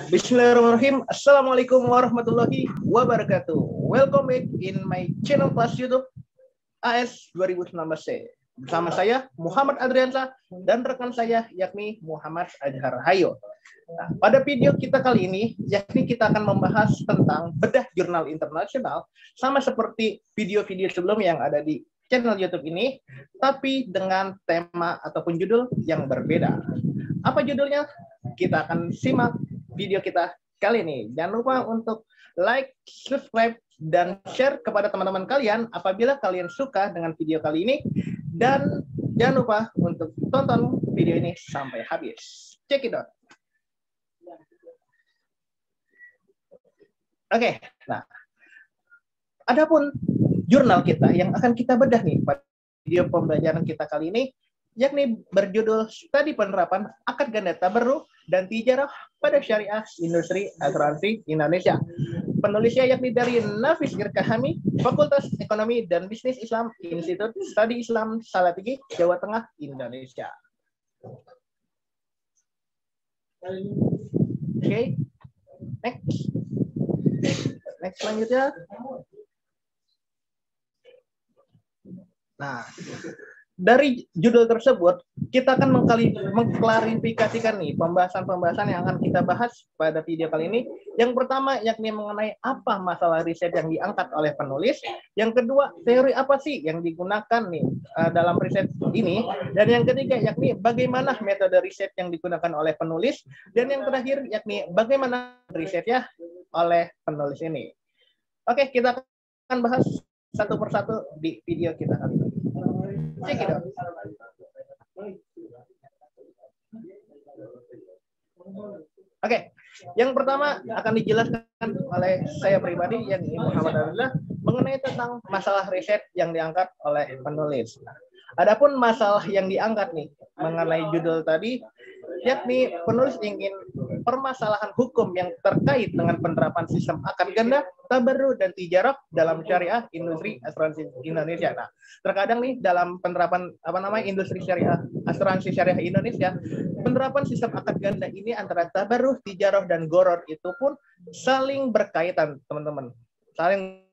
Bismillahirrahmanirrahim. Assalamualaikum warahmatullahi wabarakatuh. Welcome back in my channel kelas YouTube AS 2019C. Bersama saya Muhammad Adriansa dan rekan saya yakni Muhammad Azhar Hayo. Nah, pada video kita kali ini yakni kita akan membahas tentang bedah jurnal internasional sama seperti video-video sebelum yang ada di channel YouTube ini, tapi dengan tema ataupun judul yang berbeda. Apa judulnya? Kita akan simak video kita kali ini. Jangan lupa untuk like, subscribe, dan share kepada teman-teman kalian apabila kalian suka dengan video kali ini. Dan jangan lupa untuk tonton video ini sampai habis. Check it out. Oke, nah, adapun jurnal kita yang akan kita bedah nih pada video pembelajaran kita kali ini, yakni berjudul Studi Penerapan Akad Ganda Tabarruk dan Tijarah pada Syariah Industri Asuransi Indonesia. Penulisnya yakni dari Nafis Irkahami, Fakultas Ekonomi dan Bisnis Islam, Institut Studi Islam Salatiga, Jawa Tengah, Indonesia. Oke, next selanjutnya. Nah, dari judul tersebut, kita akan mengklarifikasikan nih pembahasan-pembahasan yang akan kita bahas pada video kali ini. Yang pertama, yakni mengenai apa masalah riset yang diangkat oleh penulis. Yang kedua, teori apa sih yang digunakan nih dalam riset ini. Dan yang ketiga, yakni bagaimana metode riset yang digunakan oleh penulis. Dan yang terakhir, yakni bagaimana risetnya oleh penulis ini. Oke, kita akan bahas satu persatu di video kita kali ini. Check it out. Oke, yang pertama akan dijelaskan oleh saya pribadi yang Muhammad Abdullah mengenai tentang masalah riset yang diangkat oleh penulis. Adapun masalah yang diangkat nih mengenai judul tadi, yakni penulis ingin permasalahan hukum yang terkait dengan penerapan sistem akad ganda, tabarruk, dan tijarah dalam syariah industri asuransi Indonesia. Nah, terkadang nih dalam penerapan industri syariah asuransi syariah Indonesia, penerapan sistem akad ganda ini antara tabarruk, tijarah, dan goror itu pun saling berkaitan, teman-teman. Saling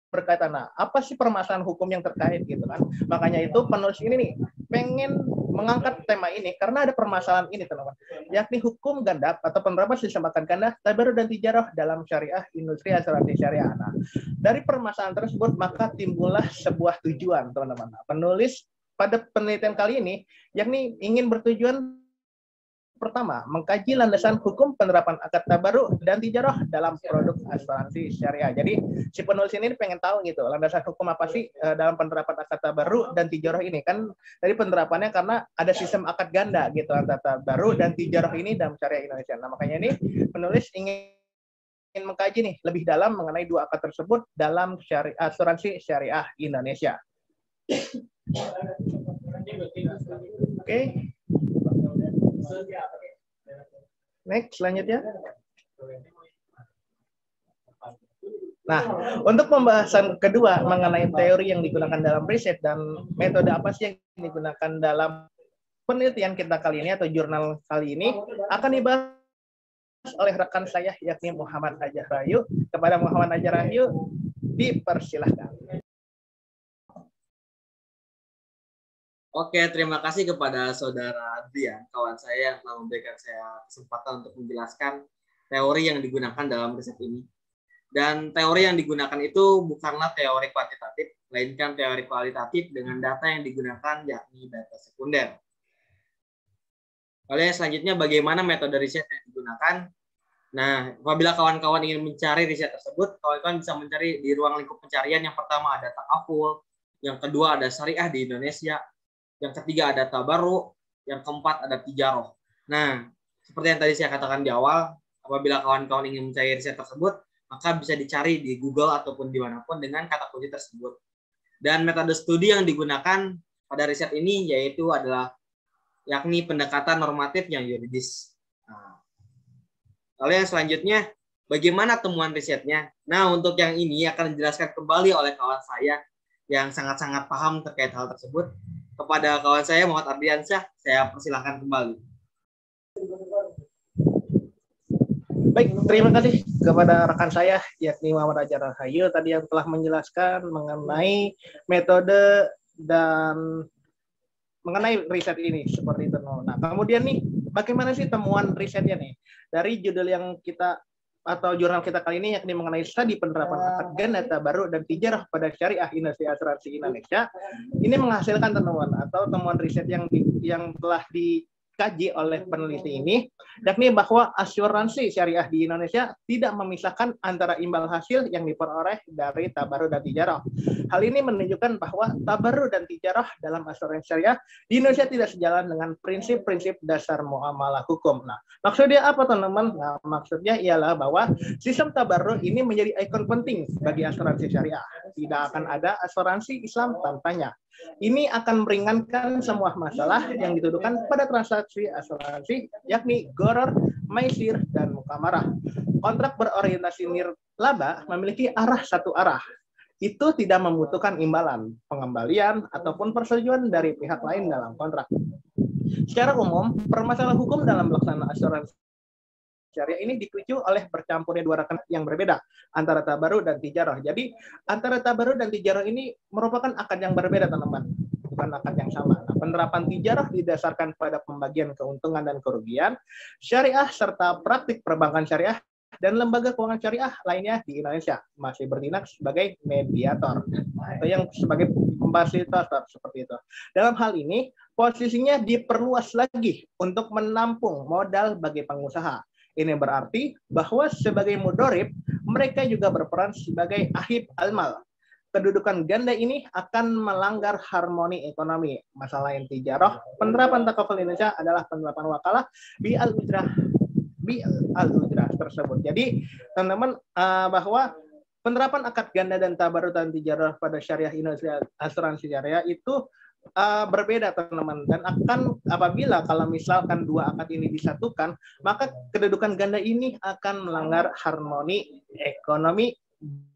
berkaitan. Nah, apa sih permasalahan hukum yang terkait gitu kan? Makanya itu penulis ini nih pengen mengangkat tema ini karena ada permasalahan ini, teman-teman. Yakni hukum ganda atau penerapan sistem akad ganda, tabarruk, dan tijarah dalam syariah industri asuransi syariah. Nah, dari permasalahan tersebut maka timbullah sebuah tujuan, teman-teman. Nah, penulis pada penelitian kali ini yakni ingin bertujuan pertama, mengkaji landasan hukum penerapan akad tabarruk dan tijarah dalam produk asuransi syariah. Jadi si penulis ini pengen tahu gitu, landasan hukum apa sih dalam penerapan akad tabarruk dan tijarah ini. Kan dari penerapannya karena ada sistem akad ganda gitu antara tabarruk dan tijarah ini dalam syariah Indonesia. Nah, makanya ini penulis ingin mengkaji nih lebih dalam mengenai dua akad tersebut dalam asuransi syariah Indonesia. Oke. Next, selanjutnya. Nah, untuk pembahasan kedua mengenai teori yang digunakan dalam riset dan metode apa sih yang digunakan dalam penelitian kita kali ini atau jurnal kali ini akan dibahas oleh rekan saya yakni Muhammad Azhar Hayo. Kepada Muhammad Azhar Hayo, dipersilahkan. Oke, terima kasih kepada Saudara Adrian, kawan saya yang telah memberikan saya kesempatan untuk menjelaskan teori yang digunakan dalam riset ini. Dan teori yang digunakan itu bukanlah teori kuantitatif, melainkan teori kualitatif dengan data yang digunakan yakni data sekunder. Lalu selanjutnya bagaimana metode riset yang digunakan? Nah, apabila kawan-kawan ingin mencari riset tersebut, kawan-kawan bisa mencari di ruang lingkup pencarian. Yang pertama ada takaful, yang kedua ada syariah di Indonesia, yang ketiga ada tabarruk, yang keempat ada tijarah. Nah, seperti yang tadi saya katakan di awal, apabila kawan-kawan ingin mencari riset tersebut, maka bisa dicari di Google ataupun dimanapun dengan kata kunci tersebut. Dan metode studi yang digunakan pada riset ini yaitu adalah yakni pendekatan normatif yang yuridis. Nah, lalu yang selanjutnya, bagaimana temuan risetnya? Nah, untuk yang ini akan dijelaskan kembali oleh kawan saya yang sangat-sangat paham terkait hal tersebut. Kepada kawan saya Muhammad Ardiansyah, saya persilahkan kembali. Baik, terima kasih kepada rekan saya yakni Muhammad Ajar Rahayu tadi yang telah menjelaskan mengenai metode dan mengenai riset ini seperti itu. Nah, kemudian nih bagaimana sih temuan risetnya nih? Dari judul yang kita atau jurnal kita kali ini yakni mengenai studi penerapan akad ganda tabarruk dan tijarah pada syariah industri asuransi Indonesia. Ini menghasilkan temuan atau temuan riset yang telah dikaji oleh peneliti ini, yakni bahwa asuransi syariah di Indonesia tidak memisahkan antara imbal hasil yang diperoleh dari tabarruk dan tijarah. Hal ini menunjukkan bahwa tabarruk dan tijarah dalam asuransi syariah di Indonesia tidak sejalan dengan prinsip-prinsip dasar muamalah hukum. Nah, maksudnya apa teman-teman? Nah, maksudnya ialah bahwa sistem tabarruk ini menjadi ikon penting bagi asuransi syariah. Tidak akan ada asuransi Islam tanpanya. Ini akan meringankan semua masalah yang dituduhkan pada transaksi asuransi, yakni gharar, maisir, dan mukamarah. Kontrak berorientasi nirlaba memiliki satu arah. Itu tidak membutuhkan imbalan, pengembalian, ataupun persetujuan dari pihak lain dalam kontrak. Secara umum, permasalahan hukum dalam pelaksanaan asuransi syariah ini dipicu oleh bercampurnya dua rekan yang berbeda antara tabarruk dan tijarah. Jadi antara tabarruk dan tijarah ini merupakan akad yang berbeda, teman-teman, bukan akad yang sama. Nah, penerapan tijarah didasarkan pada pembagian keuntungan dan kerugian syariah serta praktik perbankan syariah dan lembaga keuangan syariah lainnya di Indonesia masih bertindak sebagai mediator atau yang sebagai fasilitator seperti itu. Dalam hal ini posisinya diperluas lagi untuk menampung modal bagi pengusaha. Ini berarti bahwa sebagai mudorib, mereka juga berperan sebagai ahib almal. Kedudukan ganda ini akan melanggar harmoni ekonomi. Masalah yang tijarah, penerapan takaful Indonesia adalah penerapan wakalah bi al-ujrah tersebut. Jadi, teman-teman, bahwa penerapan akad ganda dan tabarruk dan tijarah pada syariah industri asuransi syariah itu berbeda, teman-teman, dan akan apabila kalau misalkan dua akad ini disatukan, maka kedudukan ganda ini akan melanggar harmoni ekonomi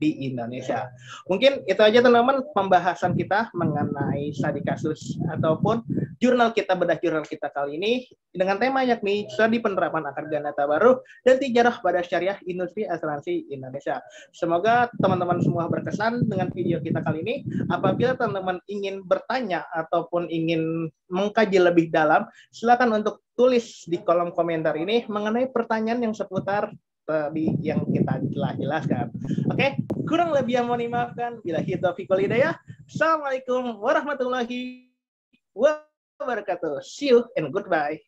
di Indonesia. Mungkin itu aja, teman-teman, pembahasan kita mengenai studi kasus ataupun bedah jurnal kita kali ini dengan tema yakni studi penerapan akad ganda tabarruk dan tijarah pada syariah industri asuransi Indonesia. Semoga teman-teman semua berkesan dengan video kita kali ini. Apabila teman-teman ingin bertanya ataupun ingin mengkaji lebih dalam, silakan untuk tulis di kolom komentar ini mengenai pertanyaan yang seputar tadi yang kita telah jelaskan. Oke, kurang lebih yang mohon dimaafkan. Billahi taufiq wal hidayah. Assalamualaikum warahmatullahi wabarakatuh. See you and goodbye.